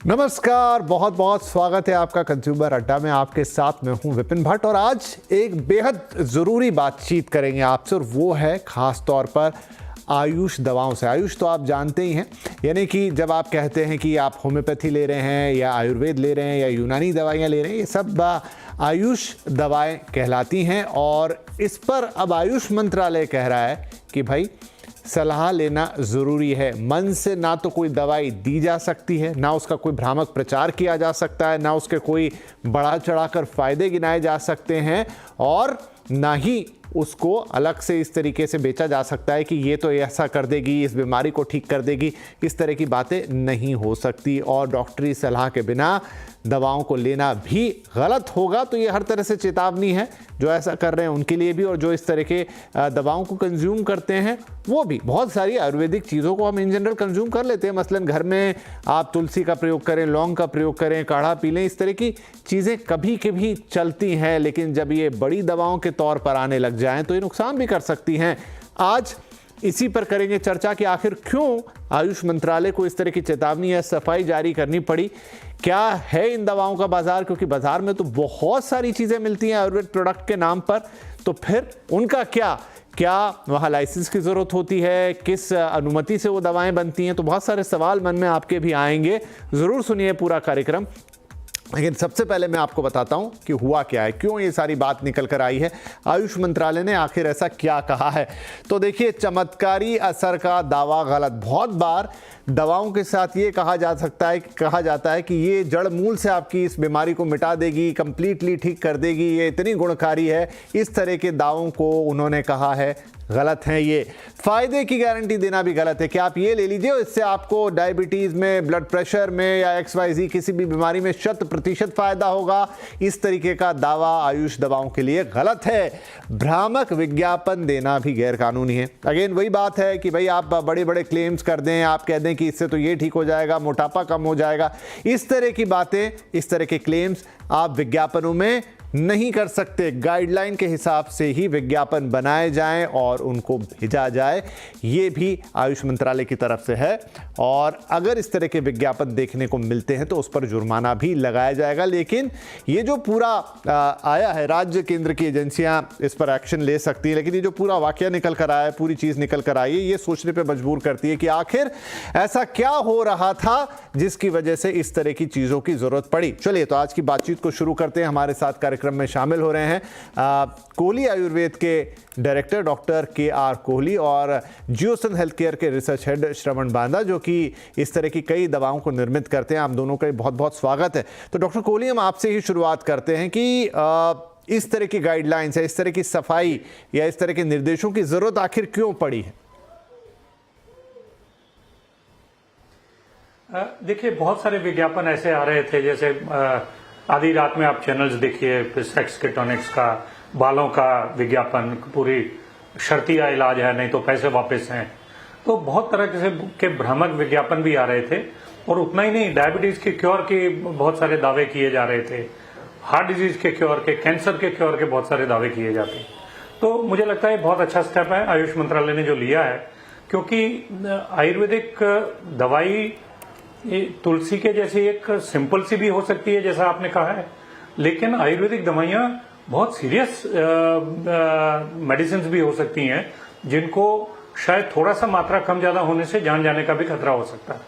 नमस्कार, बहुत बहुत स्वागत है आपका कंज्यूमर अड्डा में। आपके साथ मैं हूं विपिन भट्ट और आज एक बेहद ज़रूरी बातचीत करेंगे आपसे और वो है ख़ास तौर पर आयुष दवाओं से। आयुष तो आप जानते ही हैं, यानी कि जब आप कहते हैं कि आप होम्योपैथी ले रहे हैं या आयुर्वेद ले रहे हैं या यूनानी दवाइयाँ ले रहे हैं, ये सब आयुष दवाएं कहलाती हैं। और इस पर अब आयुष मंत्रालय कह रहा है कि भाई सलाह लेना ज़रूरी है। मन से ना तो कोई दवाई दी जा सकती है, ना उसका कोई भ्रामक प्रचार किया जा सकता है, ना उसके कोई बढ़ा चढ़ाकर फ़ायदे गिनाए जा सकते हैं और ना ही उसको अलग से इस तरीके से बेचा जा सकता है कि ये तो ऐसा कर देगी, इस बीमारी को ठीक कर देगी। इस तरह की बातें नहीं हो सकती और डॉक्टरी सलाह के बिना दवाओं को लेना भी गलत होगा। तो ये हर तरह से चेतावनी है जो ऐसा कर रहे हैं उनके लिए भी, और जो इस तरह के दवाओं को कंज्यूम करते हैं वो भी। बहुत सारी आयुर्वेदिक चीज़ों को हम इन जनरल कंज्यूम कर लेते हैं। मसलन घर में आप तुलसी का प्रयोग करें, लौंग का प्रयोग करें, काढ़ा पी लें, इस तरह की चीज़ें कभी कभी चलती हैं। लेकिन जब ये बड़ी दवाओं के तौर पर आने लग जाएं तो ये नुकसान भी कर सकती हैं। आज इसी पर करेंगे चर्चा कि आखिर क्यों आयुष मंत्रालय को इस तरह की चेतावनी या सफाई जारी करनी पड़ी। क्या है इन दवाओं का बाजार, क्योंकि बाजार में तो बहुत सारी चीज़ें मिलती हैं आयुर्वेद प्रोडक्ट के नाम पर, तो फिर उनका क्या वहाँ लाइसेंस की ज़रूरत होती है, किस अनुमति से वो दवाएं बनती हैं। तो बहुत सारे सवाल मन में आपके भी आएंगे। ज़रूर सुनिए पूरा कार्यक्रम। लेकिन सबसे पहले मैं आपको बताता हूं कि हुआ क्या है, क्यों ये सारी बात निकल कर आई है, आयुष मंत्रालय ने आखिर ऐसा क्या कहा है। तो देखिए, चमत्कारी असर का दावा गलत। बहुत बार दवाओं के साथ ये कहा जाता है कि ये जड़ मूल से आपकी इस बीमारी को मिटा देगी, कंप्लीटली ठीक कर देगी, ये इतनी गुणकारी है। इस तरह के दावों को उन्होंने कहा है गलत है। ये फायदे की गारंटी देना भी गलत है कि आप ये ले लीजिए, इससे आपको डायबिटीज में, ब्लड प्रेशर में या XYZ किसी भी बीमारी में 100% फायदा होगा। इस तरीके का दावा आयुष दवाओं के लिए गलत है। भ्रामक विज्ञापन देना भी गैर कानूनी है। अगेन वही बात है कि भाई आप बड़े बड़े क्लेम्स कर दें, आप कह दें कि इससे तो ये ठीक हो जाएगा, मोटापा कम हो जाएगा। इस तरह की बातें, इस तरह के क्लेम्स आप विज्ञापनों में नहीं कर सकते। गाइडलाइन के हिसाब से ही विज्ञापन बनाए जाएं और उनको भेजा जाए, ये भी आयुष मंत्रालय की तरफ से है। और अगर इस तरह के विज्ञापन देखने को मिलते हैं तो उस पर जुर्माना भी लगाया जाएगा। लेकिन ये जो पूरा आया है, राज्य केंद्र की एजेंसियां इस पर एक्शन ले सकती हैं, लेकिन ये जो पूरा वाकया निकल कर आया है, पूरी चीज़ निकल कर आई है, ये सोचने पर मजबूर करती है कि आखिर ऐसा क्या हो रहा था जिसकी वजह से इस तरह की चीज़ों की ज़रूरत पड़ी। चलिए तो आज की बातचीत को शुरू करते हैं। हमारे साथ कार्यक्रम में शामिल हो रहे हैं कोहली आयुर्वेद के डायरेक्टर डॉक्टर KR कोहली और जियोसन हेल्थ केयर के रिसर्च हेड श्रवण बांदा, जो कि इस तरह की कई दवाओं को निर्मित करते हैं। आप दोनों का बहुत बहुत स्वागत है। तो डॉक्टर कोहली, हम आपसे ही शुरुआत करते हैं कि इस तरह की गाइडलाइंस है, इस तरह की सफाई या इस तरह के निर्देशों की जरूरत आखिर क्यों पड़ी है? देखिए, बहुत सारे विज्ञापन ऐसे आ रहे थे, जैसे आधी रात में आप चैनल्स देखिए, सेक्स के टॉनिक्स का, बालों का विज्ञापन, पूरी शर्तिया इलाज है, नहीं तो पैसे वापस हैं। तो बहुत तरह के भ्रामक विज्ञापन भी आ रहे थे। और उतना ही नहीं, डायबिटीज के क्योर के बहुत सारे दावे किए जा रहे थे, हार्ट डिजीज के क्योर के, कैंसर के क्योर के बहुत सारे दावे किए जाते। तो मुझे लगता है बहुत अच्छा स्टेप है आयुष मंत्रालय ने जो लिया है, क्योंकि आयुर्वेदिक दवाई तुलसी के जैसी एक सिंपल सी भी हो सकती है, जैसा आपने कहा है, लेकिन आयुर्वेदिक दवाइयां बहुत सीरियस मेडिसिन भी हो सकती हैं, जिनको शायद थोड़ा सा मात्रा कम ज्यादा होने से जान जाने का भी खतरा हो सकता है।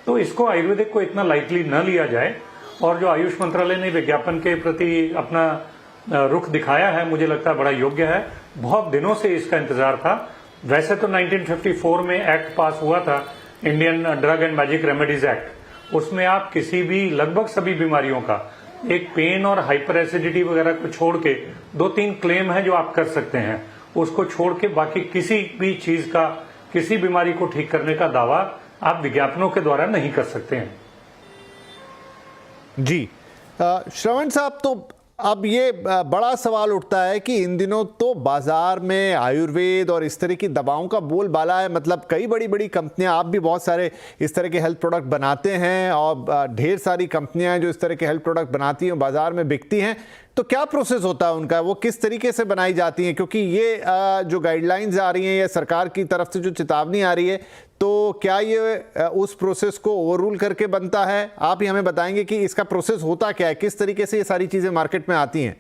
तो इसको आयुर्वेदिक को इतना लाइटली न लिया जाए। और जो आयुष मंत्रालय ने विज्ञापन के प्रति अपना रुख दिखाया है, मुझे लगता है बड़ा योग्य है। बहुत दिनों से इसका इंतजार था। वैसे तो 1954 में एक्ट पास हुआ था, Indian drug and magic remedies act. उसमें आप किसी भी, लगभग सभी बीमारियों का, एक पेन और हाइपर एसिडिटी वगैरह को छोड़ के 2-3 क्लेम है जो आप कर सकते हैं, उसको छोड़ के बाकी किसी भी चीज का, किसी बीमारी को ठीक करने का दावा आप विज्ञापनों के द्वारा नहीं कर सकते हैं। जी श्रवण साहब, तो अब ये बड़ा सवाल उठता है कि इन दिनों तो बाजार में आयुर्वेद और इस तरह की दवाओं का बोलबाला है। मतलब कई बड़ी बड़ी कंपनियां, आप भी बहुत सारे इस तरह के हेल्थ प्रोडक्ट बनाते हैं और ढेर सारी कंपनियां जो इस तरह के हेल्थ प्रोडक्ट बनाती हैं बाजार में बिकती हैं। तो क्या प्रोसेस होता है उनका, वो किस तरीके से बनाई जाती हैं? क्योंकि ये जो गाइडलाइंस आ रही हैं या सरकार की तरफ से जो चेतावनी आ रही है, तो क्या ये उस प्रोसेस को ओवररूल करके बनता है? आप ही हमें बताएंगे कि इसका प्रोसेस होता क्या है, किस तरीके से ये सारी चीजें मार्केट में आती हैं।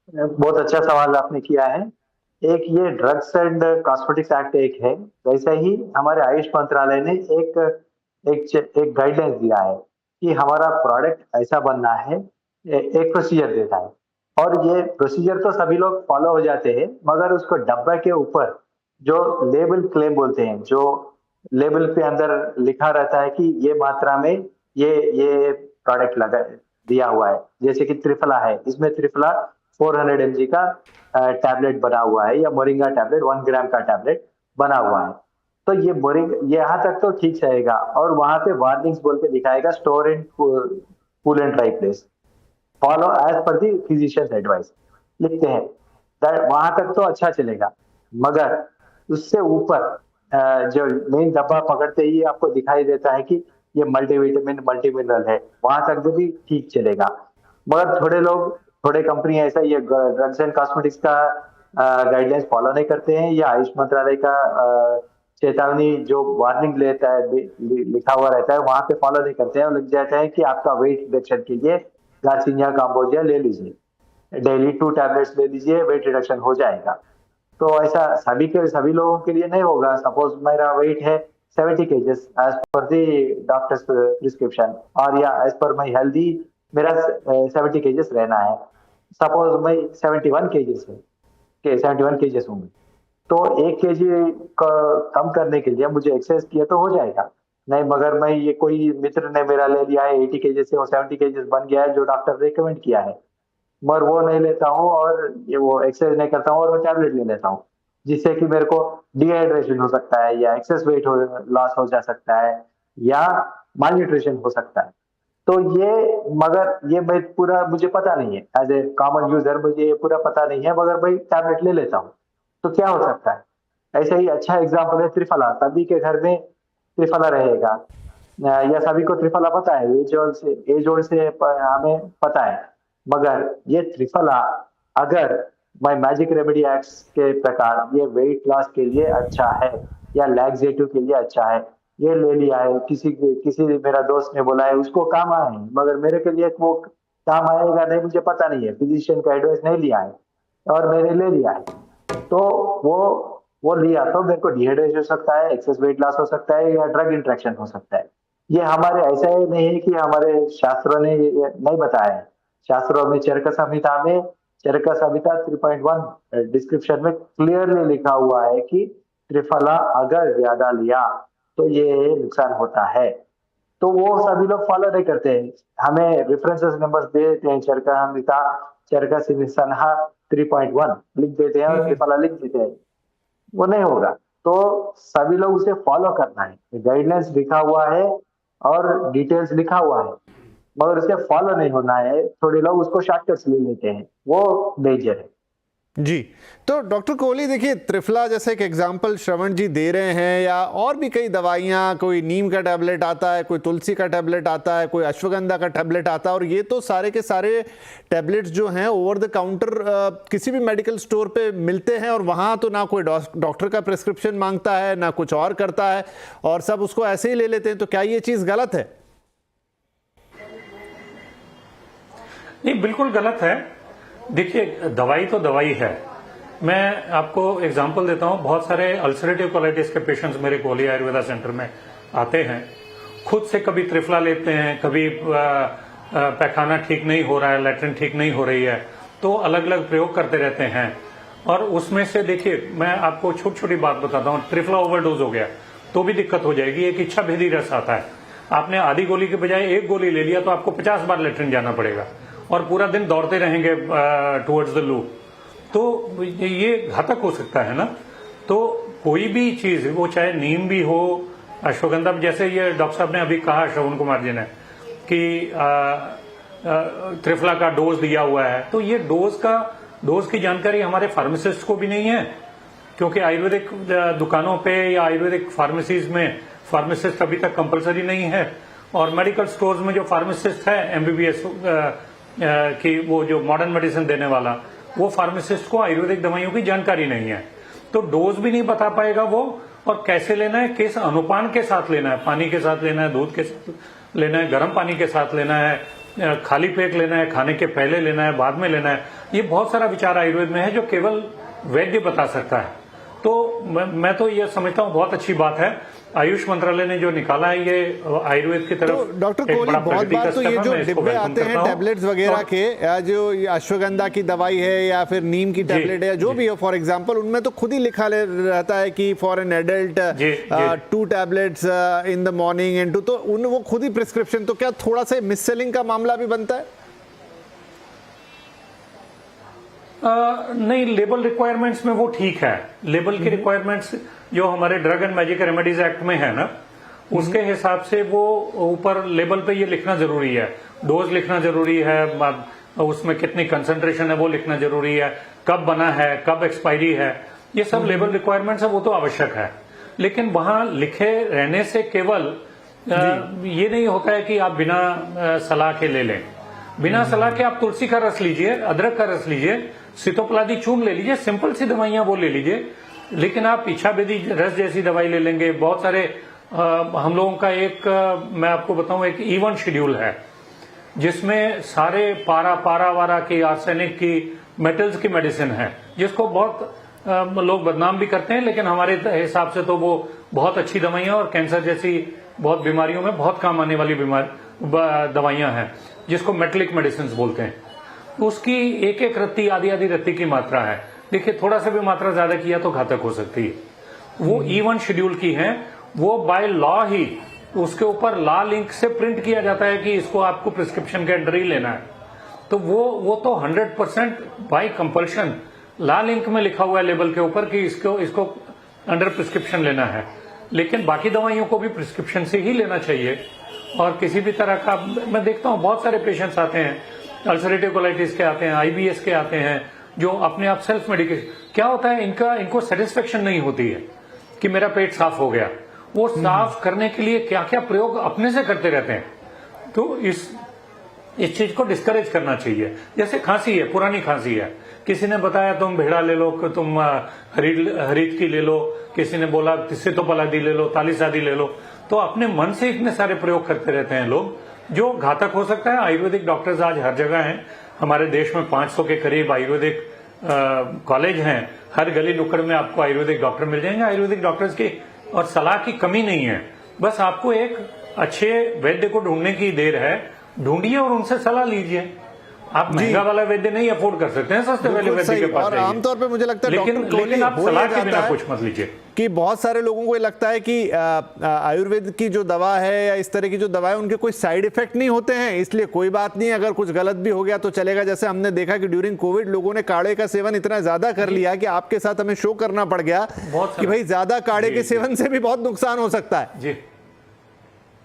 बहुत अच्छा सवाल आपने किया है। एक ये ड्रग्स एंड कॉस्मेटिक्स एक्ट एक है, वैसे ही हमारे आयुष मंत्रालय ने एक गाइडलाइंस दिया है कि हमारा प्रोडक्ट ऐसा बनना है, एक प्रोसीजर देता है। और ये प्रोसीजर तो सभी लोग फॉलो हो जाते हैं, मगर उसको डब्बा के ऊपर जो लेबल क्लेम बोलते हैं, जो लेबल पे अंदर लिखा रहता है कि ये मात्रा में ये प्रोडक्ट लगा दिया हुआ है। जैसे कि त्रिफला है, इसमें त्रिफला 400 mg का टैबलेट बना हुआ है, या मोरिंगा टैबलेट 1 ग्राम का टैबलेट बना हुआ है। तो ये यहाँ तक तो ठीक रहेगा, और वहां पे वार्निंग्स बोल के दिखाएगा, store in cool and dry place, follow as पर दी फिजिशियंस एडवाइस लिखते हैं। वहां तक तो अच्छा चलेगा, मगर उससे ऊपर जो मेन डब्बा पकड़ते ही आपको दिखाई देता है कि ये मल्टीविटामिन मल्टी मिनरल है, वहां तक भी ठीक चलेगा। मगर थोड़े कंपनी ऐसा ये ड्रग्स एंड कॉस्मेटिक्स का गाइडलाइंस फॉलो नहीं करते हैं, या आयुष मंत्रालय का चेतावनी जो वार्निंग लेता है, लिखा हुआ रहता है, वहां पे फॉलो नहीं करते हैं। और लिख जाता है कि आपका वेट रिडक्शन के लिए गार्सिनिया काम्बोजिया ले लीजिए, डेली 2 टैबलेट्स ले लीजिए, वेट रिडक्शन हो जाएगा। तो ऐसा सभी लोगों के लिए नहीं होगा। सपोज मेरा वेट है 70 kgs एज पर दी डॉक्टर्स प्रिस्क्रिप्शन, और या एज पर माई हेल्दी मेरा 70 kgs रहना है। सपोज मैं 71 kgs है, 71 kgs हूँ, तो 1 kg कम करने के लिए मुझे एक्सरसाइज किया तो हो जाएगा। नहीं, मगर मैं ये कोई मित्र ने मेरा ले लिया है 80 kgs से, और 70 kgs बन गया है जो डॉक्टर ने रिकमेंड किया है, मगर वो नहीं लेता हूँ, और ये वो एक्सरसाइज नहीं करता हूँ, और वो टैबलेट ले लेता हूँ, जिससे कि मेरे को डिहाइड्रेशन हो सकता है, या एक्सेस वेट लॉस हो जा सकता है, या माल न्यूट्रिशन हो सकता है। तो मुझे पता नहीं है, एज ए कॉमन यूजर मुझे ये पूरा पता नहीं है, मगर मैं टैबलेट ले लेता हूँ। तो क्या हो सकता है? ऐसे ही अच्छा एग्जाम्पल है त्रिफला। सभी के घर में त्रिफला रहेगा, या सभी को त्रिफला पता है, एज ओल्ड से हमें पता है। मगर ये त्रिफला अगर माय मैजिक रेमेडी एक्ट्स के प्रकार ये वेट लॉस के लिए अच्छा है, या लैक्सेटिव के लिए अच्छा है, ये ले लिया है, किसी मेरा दोस्त ने बोला है, उसको काम आए, मगर मेरे के लिए वो काम आएगा नहीं, मुझे पता नहीं है, फिजिशियन का एडवाइस नहीं लिया है और मैंने ले लिया है, तो वो लिया तो मेरे को डिहाइड्रेशन हो सकता है, एक्सेस वेट लॉस हो सकता है, या ड्रग इंट्रैक्शन हो सकता है। ये हमारे ऐसा ही नहीं है कि हमारे शास्त्रों ने नहीं बताया है। शास्त्रों में चरक संहिता 3.1 डिस्क्रिप्शन में क्लियरली लिखा हुआ है कि त्रिफला अगर ज्यादा लिया तो ये नुकसान होता है। तो वो सभी लोग फॉलो नहीं करते हैं, हमें रेफरेंसेस नंबर्स दे देते हैं, चरका संहिता 3.1 लिख देते हैं और त्रिफला लिख देते हैं, वो नहीं होगा। तो सभी लोग उसे फॉलो करना है, गाइडलाइंस लिखा हुआ है और डिटेल्स लिखा हुआ है, मगर उसे फॉलो नहीं होना है। थोड़े लोग उसको शॉर्टकट्स ले लेते हैं, वो डेंजर है जी। तो डॉक्टर कोहली देखिए, त्रिफला जैसे एक एग्जाम्पल श्रवण जी दे रहे हैं, या और भी कई दवाइयाँ, कोई नीम का टैबलेट आता है, कोई तुलसी का टैबलेट आता है, कोई अश्वगंधा का टैबलेट आता है, और ये तो सारे के सारे टैबलेट्स जो हैं ओवर द काउंटर किसी भी मेडिकल स्टोर पे मिलते हैं, और वहाँ तो ना कोई डॉक्टर का प्रिस्क्रिप्शन मांगता है, ना कुछ और करता है, और सब उसको ऐसे ही ले लेते हैं। तो क्या ये चीज़ गलत है? नहीं, बिल्कुल गलत है। देखिए, दवाई तो दवाई है। मैं आपको एग्जांपल देता हूं, बहुत सारे अल्सरेटिव कोलाइटिस के पेशेंट्स मेरे कोहली आयुर्वेदा सेंटर में आते हैं, खुद से कभी त्रिफला लेते हैं, कभी पैखाना ठीक नहीं हो रहा है, लैट्रिन ठीक नहीं हो रही है, तो अलग अलग प्रयोग करते रहते हैं। और उसमें से देखिए, मैं आपको छोटी छोटी बात बताता हूँ, त्रिफला ओवरडोज हो गया तो भी दिक्कत हो जाएगी। एक इच्छा भेदी रस आता है, आपने आधी गोली के बजाय 1 गोली ले लिया तो आपको 50 बार लैट्रिन जाना पड़ेगा, और पूरा दिन दौड़ते रहेंगे टुवर्ड्स द लूप, तो ये घातक हो सकता है ना। तो कोई भी चीज, वो चाहे नीम भी हो, अश्वगंधा, जैसे ये डॉक्टर साहब ने अभी कहा, श्रवण कुमार जी ने, कि त्रिफला का डोज दिया हुआ है, तो ये डोज की जानकारी हमारे फार्मासिस्ट को भी नहीं है, क्योंकि आयुर्वेदिक दुकानों पे या आयुर्वेदिक फार्मेसीज में फार्मासिस्ट अभी तक कंपलसरी नहीं है, और मेडिकल स्टोर्स में जो फार्मासिस्ट है एमबीबीएस की, वो जो मॉडर्न मेडिसिन देने वाला, वो फार्मासिस्ट को आयुर्वेदिक दवाइयों की जानकारी नहीं है। तो डोज भी नहीं बता पाएगा वो, और कैसे लेना है, किस अनुपान के साथ लेना है, पानी के साथ लेना है, दूध के साथ लेना है, गर्म पानी के साथ लेना है, खाली पेट लेना है, खाने के पहले लेना है, बाद में लेना है, ये बहुत सारा विचार आयुर्वेद में है जो केवल वैद्य बता सकता है। तो मैं तो ये समझता हूँ बहुत अच्छी बात है आयुष मंत्रालय ने जो निकाला है ये आयुर्वेद की तरफ। तो डॉक्टर कोहली, बहुत बार तो ये जो डिब्बे आते हैं टैबलेट्स वगैरह के, या जो अश्वगंधा की दवाई है या फिर नीम की टैबलेट है, जो भी हो फॉर एग्जांपल, उनमें तो खुद ही लिखा रहता है कि for an adult 2 tablets in the morning and 2, तो वो खुद ही प्रिस्क्रिप्शन, तो क्या थोड़ा सा मिस सेलिंग का मामला भी बनता है? नहीं, लेबल रिक्वायरमेंट्स में वो ठीक है। लेबल की रिक्वायरमेंट्स जो हमारे drug and magic remedies act में है ना, उसके हिसाब से वो ऊपर लेबल पे ये लिखना जरूरी है, डोज लिखना जरूरी है, उसमें कितनी कंसंट्रेशन है वो लिखना जरूरी है, कब बना है, कब एक्सपायरी है, ये सब लेबल रिक्वायरमेंट्स है, वो तो आवश्यक है। लेकिन वहां लिखे रहने से केवल ये नहीं होता है कि आप बिना सलाह के ले लें। बिना सलाह के आप तुलसी का रस लीजिए, अदरक का रस लीजिए, सीतोपलादी चूर्ण ले लीजिए, सिंपल सी दवाइयां वो ले लीजिए। लेकिन आप इच्छाभेदी रस जैसी दवाई ले लेंगे, बहुत सारे हम लोगों का एक मैं आपको बताऊं एक इवन शेड्यूल है जिसमें सारे पारा वारा की, आर्सेनिक की, मेटल्स की मेडिसिन है, जिसको बहुत लोग बदनाम भी करते हैं, लेकिन हमारे हिसाब से तो वो बहुत अच्छी दवाइयां और कैंसर जैसी बहुत बीमारियों में बहुत काम आने वाली दवाइयां हैं, जिसको मेटलिक मेडिसिन बोलते हैं। उसकी एक एक रत्ती, आधी रत्ती की मात्रा है। देखिए, थोड़ा सा भी मात्रा ज्यादा किया तो घातक हो सकती है। वो इवन शेड्यूल की है, वो बाय लॉ ही उसके ऊपर लाल इंक से प्रिंट किया जाता है कि इसको आपको प्रिस्क्रिप्शन के अंडर ही लेना है। तो वो तो 100% बाय कंपल्शन लाल इंक में लिखा हुआ है लेबल के ऊपर कि इसको अंडर प्रिस्क्रिप्शन लेना है। लेकिन बाकी दवाइयों को भी प्रिस्क्रिप्शन से ही लेना चाहिए। और किसी भी तरह का, मैं देखता हूं बहुत सारे पेशेंट्स आते हैं, अल्सरेटिव कोलाइटिस के आते हैं, आईबीएस के आते हैं, जो अपने आप सेल्फ मेडिकेशन, क्या होता है इनको सेटिस्फेक्शन नहीं होती है कि मेरा पेट साफ हो गया। वो साफ करने के लिए क्या क्या प्रयोग अपने से करते रहते हैं। तो इस चीज को डिस्करेज करना चाहिए। जैसे खांसी है, पुरानी खांसी है, किसी ने बताया तुम भेड़ा ले लो, तुम हरीत की ले लो, किसी ने बोला सीतोपलादी ले लो, तालीसादी ले लो, तो अपने मन से इतने सारे प्रयोग करते रहते हैं लोग, जो घातक हो सकता है। आयुर्वेदिक डॉक्टर्स आज हर जगह हैं, हमारे देश में 500 के करीब आयुर्वेदिक कॉलेज हैं, हर गली नुक्कड़ में आपको आयुर्वेदिक डॉक्टर मिल जाएंगे। आयुर्वेदिक डॉक्टर्स की और सलाह की कमी नहीं है, बस आपको एक अच्छे वैद्य को ढूंढने की देर है। ढूंढिए और उनसे सलाह लीजिए। आप महंगा वाला वैद्य नहीं अफोर्ड कर सकते हैं, सस्ते वाले वैद्य के पास और आमतौर पे मुझे लगता है लेकिन आप सलाह के बिना कुछ मत लीजिए। कि बहुत सारे लोगों को ये लगता है कि आयुर्वेद की जो दवा है या इस तरह की जो दवा है उनके कोई साइड इफेक्ट नहीं होते हैं, इसलिए कोई बात नहीं, अगर कुछ गलत भी हो गया तो चलेगा। जैसे हमने देखा कि ड्यूरिंग कोविड लोगों ने काढ़े का सेवन इतना ज्यादा कर लिया कि आपके साथ हमें शो करना पड़ गया कि भाई ज्यादा काढ़े के सेवन से भी बहुत नुकसान हो सकता है। जी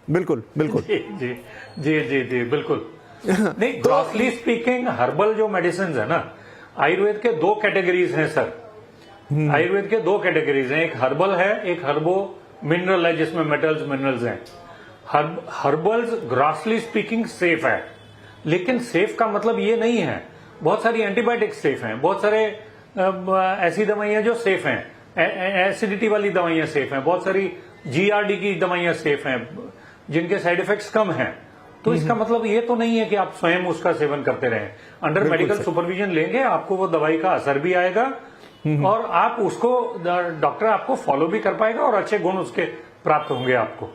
बिल्कुल बिल्कुल जी जी जी जी जी बिल्कुल। नहीं, ग्रॉसली स्पीकिंग हर्बल जो मेडिसिन है ना, आयुर्वेद के 2 कैटेगरीज हैं सर। आयुर्वेद के 2 कैटेगरीज हैं, एक हर्बल है, एक हर्बो मिनरल है जिसमें मेटल्स मिनरल्स हैं। हर्बल्स ग्रॉसली स्पीकिंग सेफ है, लेकिन सेफ का मतलब ये नहीं है, बहुत सारी एंटीबायोटिक्स सेफ हैं, बहुत सारे ऐसी दवाइयां जो सेफ हैं, एसिडिटी वाली दवाइयां सेफ हैं, बहुत सारी जीआरडी की दवाइयां सेफ हैं जिनके साइड इफेक्ट्स कम हैं। तो इसका मतलब ये तो नहीं है कि आप स्वयं उसका सेवन करते रहें। अंडर मेडिकल सुपरविजन लेंगे, आपको वो दवाई का असर भी आएगा और आप उसको डॉक्टर आपको फॉलो भी कर पाएगा और अच्छे गुण उसके प्राप्त होंगे आपको।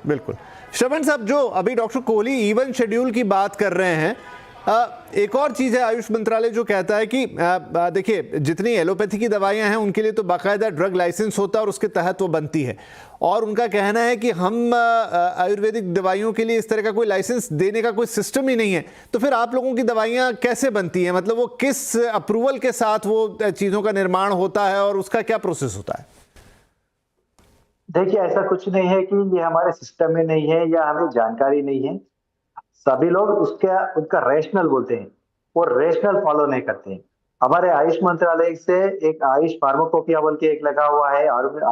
बिल्कुल। श्रवण साहब, जो अभी डॉक्टर कोहली इवन शेड्यूल की बात कर रहे हैं, एक और चीज है, आयुष मंत्रालय जो कहता है कि देखिए जितनी एलोपैथी की दवाइयां हैं उनके लिए तो बाकायदा ड्रग लाइसेंस होता है और उसके तहत वो बनती है, और उनका कहना है कि हम आयुर्वेदिक दवाइयों के लिए इस तरह का कोई लाइसेंस देने का कोई सिस्टम ही नहीं है। तो फिर आप लोगों की दवाइयां कैसे बनती हैं, मतलब वो किस अप्रूवल के साथ वो चीजों का निर्माण होता है और उसका क्या प्रोसेस होता है? देखिए, ऐसा कुछ नहीं है कि ये हमारे सिस्टम में नहीं है या हमें जानकारी नहीं है। सभी लोग उनका रैशनल बोलते हैं, वो रैशनल फॉलो नहीं करते हैं। हमारे आयुष मंत्रालय से एक आयुष फार्माकोपिया बोल के एक लगा हुआ है, और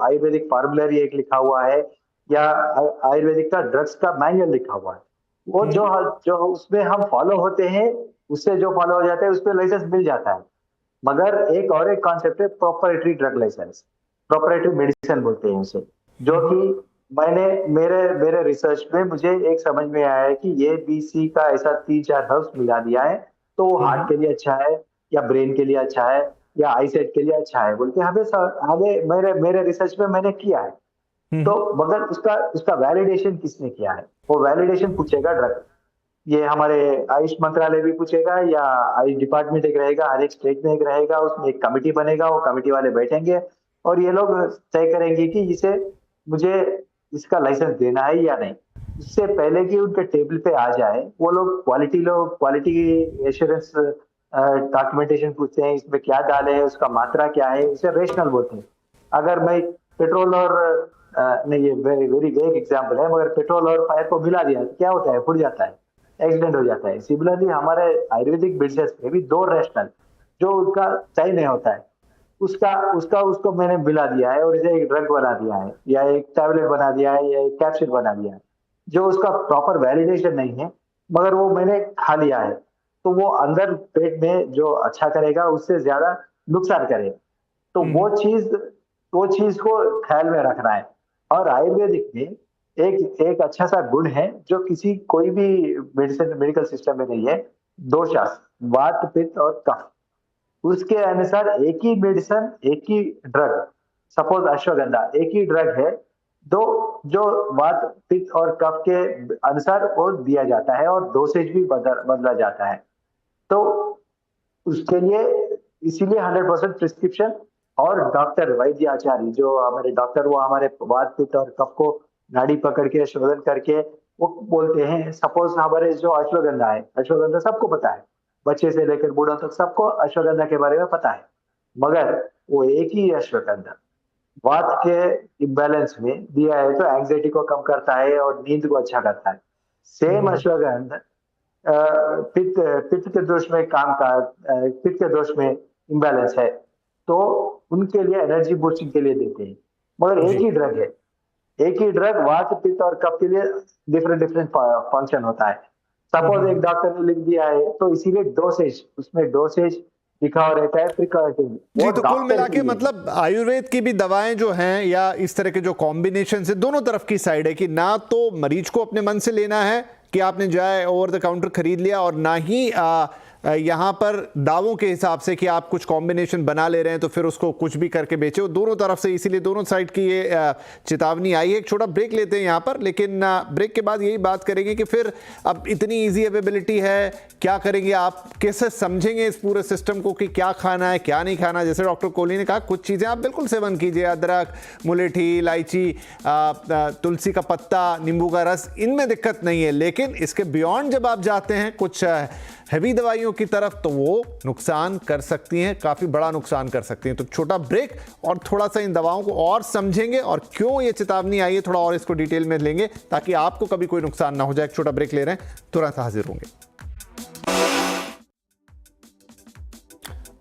आयुर्वेदिक फार्मुलरी एक लिखा हुआ है, या आयुर्वेदिक का ड्रग्स का मैनुअल लिखा हुआ है। वो जो उसमें हम फॉलो होते हैं, उससे जो फॉलो हो जाता है उसमें लाइसेंस मिल जाता है। मगर एक और एक कॉन्सेप्ट है proprietary drug licence, proprietary medicine बोलते हैं उसे, जो कि मैंने मेरे मेरे रिसर्च में मुझे एक समझ में आया है कि ये BC का ऐसा 3-4 हर्ब्स मिला दिया है, तो वो हार्ट के लिए अच्छा है या ब्रेन के लिए अच्छा है या आईसाइट के लिए अच्छा है बोल के हमें मेरे मेरे रिसर्च में मैंने किया है। तो मगर उसका उसका वैलिडेशन किसने किया है? वो वैलिडेशन पूछेगा ड्रग, ये हमारे आयुष मंत्रालय भी पूछेगा या आयुष डिपार्टमेंट एक रहेगा, हर एक स्टेट में एक रहेगा, उसमें एक कमिटी बनेगा, वो कमिटी वाले बैठेंगे और ये लोग तय करेंगे कि इसे मुझे इसका लाइसेंस देना है या नहीं। इससे पहले कि उनके टेबल पे आ जाए, वो लोग क्वालिटी एश्योरेंस डॉक्यूमेंटेशन पूछते हैं, इसमें क्या डाले हैं, उसका मात्रा क्या है, इसे रेशनल बोलते हैं। अगर मैं पेट्रोल और नहीं, ये वेरी वेग एग्जाम्पल है, मगर पेट्रोल और फायर को मिला दिया तो क्या होता है? फूट जाता है, एक्सीडेंट हो जाता है। सिमिलरली हमारे आयुर्वेदिक बिजनेस में भी 2 रैशनल जो उसका सही नहीं होता है, उसको मैंने मिला दिया है और इसे एक ड्रग बना दिया है या एक टैबलेट बना दिया है या एक कैप्सूल बना दिया है, जो उसका प्रॉपर वैलिडेशन नहीं है, मगर वो मैंने खा लिया है, तो वो अंदर पेट में जो अच्छा करेगा उससे ज्यादा नुकसान करेगा। तो वो चीज को ख्याल में रखना है। और आयुर्वेदिक में एक अच्छा सा गुण है जो कोई भी मेडिकल सिस्टम में नहीं है, दोषास, वात पित्त और कफ। उसके अनुसार एक ही मेडिसिन, एक ही ड्रग, सपोज अश्वगंधा एक ही ड्रग है, जो वात पित्त और कफ के अनुसार वो दिया जाता है और डोसेज भी बदला जाता है। तो उसके लिए इसीलिए 100% प्रिस्क्रिप्शन और डॉक्टर वैद्य आचार्य, जो हमारे डॉक्टर, वो हमारे वात पित्त और कफ को नाड़ी पकड़ के शोधन करके वो बोलते हैं। सपोज हमारे जो अश्वगंधा है, अश्वगंधा सबको पता है, बच्चे से लेकर बूढ़ों तक सबको अश्वगंधा के बारे में पता है, मगर वो एक ही अश्वगंधा वात के इम्बैलेंस में दिया है तो एंग्जाइटी को कम करता है और नींद को अच्छा करता है। सेम अश्वगंधा पित्त के दोष में पित्त के दोष में इम्बैलेंस है तो उनके लिए एनर्जी बूस्टिंग के लिए देते हैं, मगर एक ही ड्रग है, एक ही ड्रग वात पित्त और कफ के लिए डिफरेंट फंक्शन होता है। सपोज एक डॉक्टर ने लिख दिया है तो इसीलिए डोसेज लिखा हुआ रहता है प्रिकॉटिव। जी, तो कुल मिला के मतलब आयुर्वेद की भी दवाएं जो हैं या इस तरह के जो कॉम्बिनेशन है, दोनों तरफ की साइड है कि ना तो मरीज को अपने मन से लेना है कि आपने जाए ओवर द काउंटर खरीद लिया, और ना ही यहाँ पर दावों के हिसाब से कि आप कुछ कॉम्बिनेशन बना ले रहे हैं तो फिर उसको कुछ भी करके बेचे। वो दोनों तरफ से, इसीलिए दोनों साइड की ये चेतावनी आई है। एक छोटा ब्रेक लेते हैं यहाँ पर, लेकिन ब्रेक के बाद यही बात करेंगे कि फिर अब इतनी इजी अवेलेबिलिटी है, क्या करेंगे आप, कैसे समझेंगे इस पूरे सिस्टम को कि क्या खाना है क्या नहीं खाना। जैसे डॉक्टर कोहली ने कहा, कुछ चीज़ें आप बिल्कुल सेवन कीजिए, अदरक, मुलेठी, इलायची, तुलसी का पत्ता, नींबू का रस, इनमें दिक्कत नहीं है, लेकिन इसके बियॉन्ड जब आप जाते हैं कुछ हैवी दवाइयों की तरफ तो वो नुकसान कर सकती हैं, काफ़ी बड़ा नुकसान कर सकती हैं। तो छोटा ब्रेक और थोड़ा सा इन दवाओं को और समझेंगे और क्यों ये चेतावनी आई है थोड़ा और इसको डिटेल में लेंगे ताकि आपको कभी कोई नुकसान ना हो जाए। छोटा ब्रेक ले रहे हैं, तुरंत हाजिर होंगे।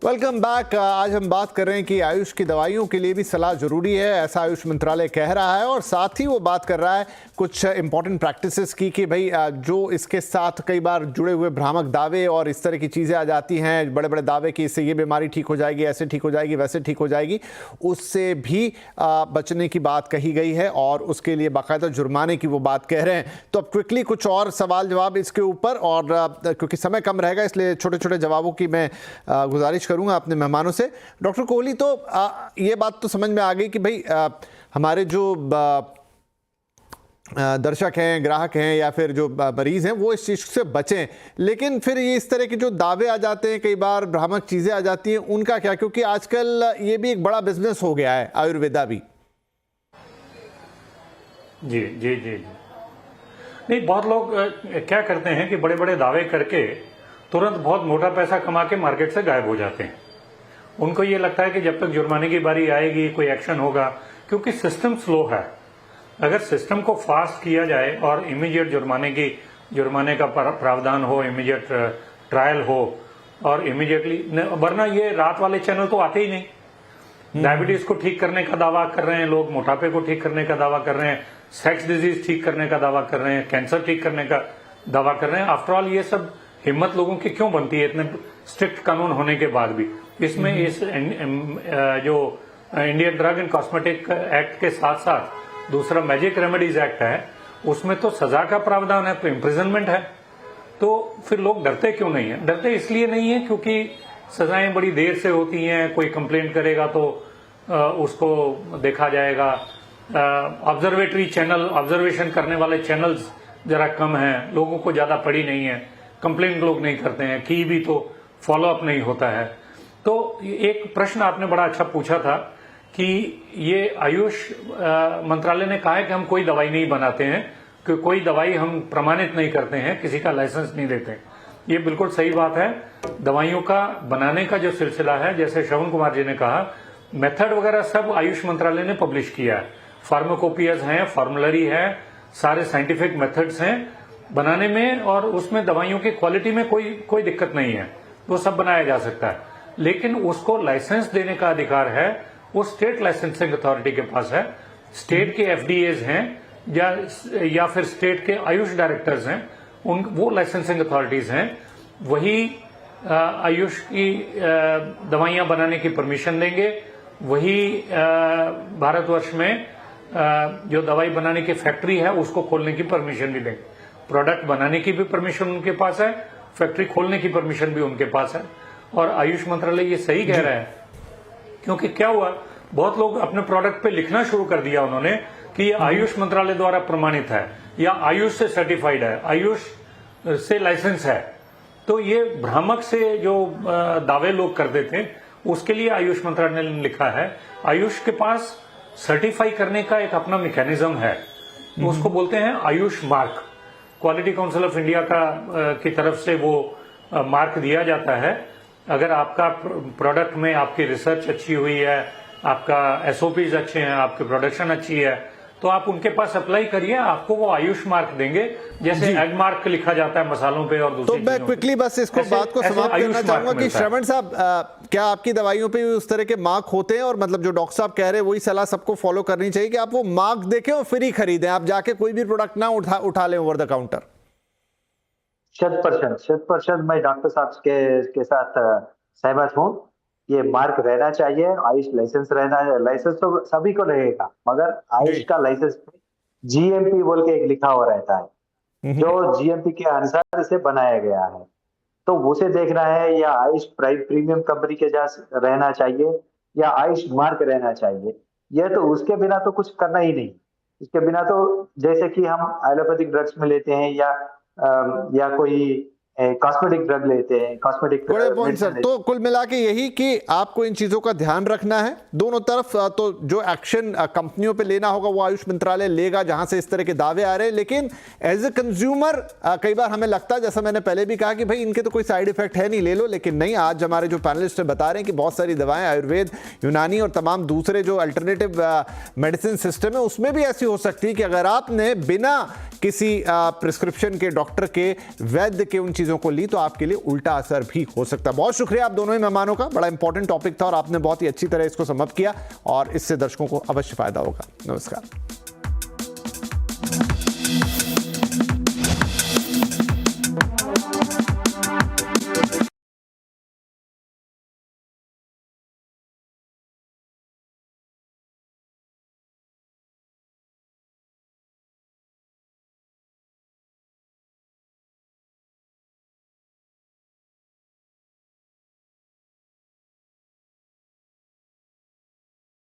Welcome back. आज हम बात कर रहे हैं कि आयुष की दवाइयों के लिए भी सलाह जरूरी है, ऐसा आयुष मंत्रालय कह रहा है, और साथ ही वो बात कर रहा है कुछ इंपॉर्टेंट प्रैक्टिसेस की कि भाई जो इसके साथ कई बार जुड़े हुए भ्रामक दावे और इस तरह की चीज़ें आ जाती हैं, बड़े बड़े दावे कि इससे ये बीमारी ठीक हो जाएगी, ऐसे ठीक हो जाएगी, वैसे ठीक हो जाएगी, उससे भी बचने की बात कही गई है और उसके लिए बाकायदा जुर्माने की वो बात कह रहे हैं। तो अब क्विकली कुछ और सवाल जवाब इसके ऊपर, और क्योंकि समय कम रहेगा इसलिए छोटे छोटे जवाबों की मैं गुजारिश करूंगा अपने मेहमानों से। डॉक्टर कोहली, तो ये बात तो समझ में आ गई कि भाई हमारे जो दर्शक हैं, ग्राहक हैं या फिर जो मरीज हैं वो इस चीज़ से बचें, लेकिन फिर ये इस तरह के जो दावे आ जाते हैं, कई बार भ्रामक चीज़ें आ जाती हैं, उनका क्या? क्योंकि आजकल ये भी एक बड़ा बिजनेस हो गया है आयुर्वेदा भी। जी जी जी नहीं, बहुत लोग क्या करते हैं कि बड़े बड़े दावे करके तुरंत बहुत मोटा पैसा कमा के मार्केट से गायब हो जाते हैं। उनको ये लगता है कि जब तक जुर्माने की बारी आएगी कोई एक्शन होगा, क्योंकि सिस्टम स्लो है। अगर सिस्टम को फास्ट किया जाए और इमीडिएट जुर्माने का प्रावधान हो, इमीडिएट ट्रायल हो और इमीडिएटली, वरना ये रात वाले चैनल तो आते ही नहीं। डायबिटीज को ठीक करने का दावा कर रहे हैं लोग, मोटापे को ठीक करने का दावा कर रहे हैं, सेक्स डिजीज ठीक करने का दावा कर रहे हैं, कैंसर ठीक करने का दावा कर रहे हैं। आफ्टर ऑल ये सब हिम्मत लोगों की क्यों बनती है इतने स्ट्रिक्ट कानून होने के बाद भी। इसमें इस जो Indian drug and cosmetic act के साथ साथ दूसरा मैजिक रेमेडीज एक्ट है, उसमें तो सजा का प्रावधान है, तो इम्प्रिजनमेंट है। तो फिर लोग डरते क्यों नहीं है? डरते इसलिए नहीं है क्योंकि सजाएं बड़ी देर से होती हैं, कोई कंप्लेंट करेगा तो उसको देखा जाएगा। ऑब्जर्वेटरी चैनल, ऑब्जर्वेशन करने वाले चैनल्स जरा कम हैं, लोगों को ज्यादा पड़ी नहीं है, कंप्लेंट लोग नहीं करते हैं, की भी तो फॉलो अप नहीं होता है। तो एक प्रश्न आपने बड़ा अच्छा पूछा था कि ये आयुष मंत्रालय ने कहा है कि हम कोई दवाई नहीं बनाते हैं, कि कोई दवाई हम प्रमाणित नहीं करते हैं, किसी का लाइसेंस नहीं देते। ये बिल्कुल सही बात है। दवाइयों का बनाने का जो सिलसिला है, जैसे श्रवण कुमार जी ने कहा, मेथड वगैरह सब आयुष मंत्रालय ने पब्लिश किया है। फार्माकोपियस हैं, फॉर्मुलरी है, सारे साइंटिफिक मेथड्स हैं बनाने में, और उसमें दवाइयों की क्वालिटी में कोई दिक्कत नहीं है, वो सब बनाया जा सकता है। लेकिन उसको लाइसेंस देने का अधिकार है वो स्टेट लाइसेंसिंग अथॉरिटी के पास है। स्टेट के एफडीएज हैं या फिर स्टेट के आयुष डायरेक्टर्स हैं, वो लाइसेंसिंग अथॉरिटीज हैं, वही आयुष की दवाइयां बनाने की परमिशन देंगे, वही भारतवर्ष में जो दवाई बनाने की फैक्ट्री है उसको खोलने की परमिशन भी देंगे। प्रोडक्ट बनाने की भी परमिशन उनके पास है, फैक्ट्री खोलने की परमिशन भी उनके पास है। और आयुष मंत्रालय ये सही कह रहा है, क्योंकि क्या हुआ, बहुत लोग अपने प्रोडक्ट पे लिखना शुरू कर दिया उन्होंने कि ये आयुष मंत्रालय द्वारा प्रमाणित है या आयुष से सर्टिफाइड है, आयुष से लाइसेंस है। तो ये भ्रामक से जो दावे लोग करते थे, उसके लिए आयुष मंत्रालय ने लिखा है, आयुष के पास सर्टिफाई करने का एक अपना मैकेनिज्म है, तो उसको बोलते हैं Ayush mark. Quality council of India की तरफ से वो मार्क दिया जाता है। अगर आपका प्रोडक्ट में आपकी रिसर्च अच्छी हुई है, आपका एसओपीज अच्छे हैं, आपकी प्रोडक्शन अच्छी है, तो आप उनके पास अप्लाई करिए, आपको वो आयुष मार्क देंगे, जैसे एग मार्क लिखा जाता है मसालों पे और दूसरी। तो मैं क्विकली बस इसको बात को समाप्त करना चाहूंगा कि श्रवण साहब, क्या आपकी दवाइयों पे उस तरह के मार्क होते हैं, और मतलब जो डॉक्टर साहब कह रहे हैं वही सलाह सबको फॉलो करनी चाहिए कि आप वो मार्क देखें और फ्री खरीदें, आप जाके कोई भी प्रोडक्ट ना उठा लें ओवर द काउंटर? 100% मैं डॉक्टर साहब के साथ सहमत हूँ। ये मार्क रहना चाहिए, आयुष लाइसेंस लाइसेंस तो सभी को रहेगा, मगर आयुष का लाइसेंस जीएमपी बोल के एक लिखा हुआ रहता है, जो जीएमपी के अनुसार इसे बनाया गया है, तो उसे देखना है, या आयुष प्रीमियम कंपनी के जैसे रहना चाहिए या आयुष मार्क रहना चाहिए। यह तो उसके बिना तो कुछ करना ही नहीं। इसके बिना तो जैसे कि हम एलोपैथिक ड्रग्स में लेते हैं या कोई कॉस्मेटिक ड्रग लेते हैं, कॉस्मेटिक बड़े पॉइंट सर। तो कुल मिला के यही कि आपको इन चीजों का ध्यान रखना है दोनों तरफ। तो जो एक्शन कंपनियों पे लेना होगा वो आयुष मंत्रालय लेगा जहां से इस तरह के दावे आ रहे हैं, लेकिन एज ए कंज्यूमर कई बार हमें लगता है, जैसा मैंने पहले भी कहा, कि भाई इनके तो कोई साइड इफेक्ट है नहीं, ले लो। लेकिन नहीं, आज हमारे जो पैनलिस्ट बता रहे हैं कि बहुत सारी दवाएं आयुर्वेद, यूनानी और तमाम दूसरे जो अल्टरनेटिव मेडिसिन सिस्टम है उसमें भी ऐसी हो सकती है कि अगर आपने बिना किसी प्रिस्क्रिप्शन के, डॉक्टर के, वैद्य के उन चीजों को ली तो आपके लिए उल्टा असर भी हो सकता है। बहुत शुक्रिया आप दोनों ही मेहमानों का, बड़ा इंपॉर्टेंट टॉपिक था और आपने बहुत ही अच्छी तरह इसको समझ किया और इससे दर्शकों को अवश्य फायदा होगा। नमस्कार।